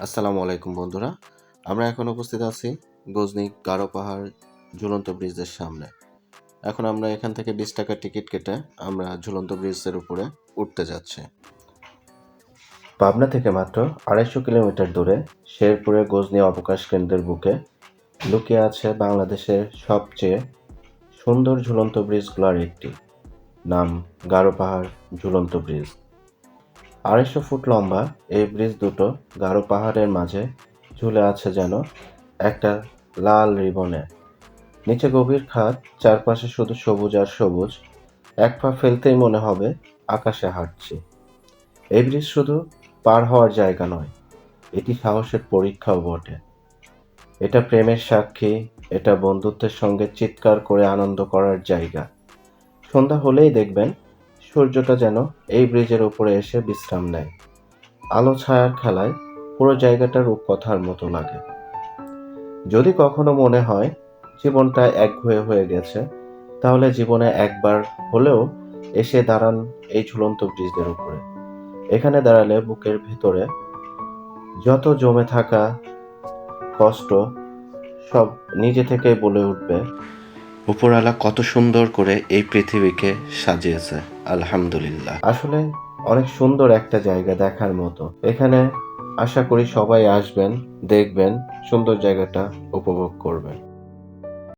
আসসালামু আলাইকুম বন্ধুরা। আমরা এখন উপস্থিত আছি গজনী গারো পাহাড় ঝুলন্ত ব্রিজের সামনে। এখন আমরা এখান থেকে 20 টাকার টিকিট কেটে আমরা ঝুলন্ত ব্রিজের উপরে উঠতে যাচ্ছি। পাবনা থেকে মাত্র 250 কিলোমিটার দূরে শেরপুরের গজনী অবকাশ কেন্দ্রের বুকে লুকিয়ে আছে বাংলাদেশের সবচেয়ে সুন্দর ঝুলন্ত ব্রিজগুলোর একটি, নাম গারো পাহাড় ঝুলন্ত ব্রিজ। 250 ফুট লম্বা এই ব্রিজ দুটো গারো পাহাড়ের মাঝে ঝুলে আছে যেন একটা লাল রিবনে। নিচে গভীর খাদ, চারপাশে শুধু সবুজ আর সবুজ। এক পা ফেলতেই মনে হবে আকাশে হাঁটছি। এই ব্রিজ শুধু পার হওয়ার জায়গা নয়, এটি সাহসের পরীক্ষাও বটে। এটা প্রেমের সাক্ষী, এটা বন্ধুত্বের সঙ্গে চিৎকার করে আনন্দ করার জায়গা। সন্ধ্যা হলেই দেখবেন সূর্যটা যেন এই ব্রিজের উপরে এসে বিশ্রাম নেয়। আলো ছায়ার খেলায় পুরো জায়গাটা রূপকথার মতো লাগে। যদি কখনো মনে হয় জীবনটা একঘেয়ে হয়ে গেছে, তাহলে জীবনে একবার হলেও এসে দাঁড়ান এই ঝুলন্ত ব্রিজের উপরে। এখানে দাঁড়ালে বুকের ভেতরে যত জমে থাকা কষ্ট সব নিজে থেকেই বলে উঠবে, উপরওয়ালা কত সুন্দর করে এই পৃথিবীকে সাজিয়েছে, আলহামদুলিল্লাহ। আসলে অনেক সুন্দর একটা জায়গা দেখার মতো। এখানে আশা করি সবাই আসবেন, দেখবেন, সুন্দর জায়গাটা উপভোগ করবেন।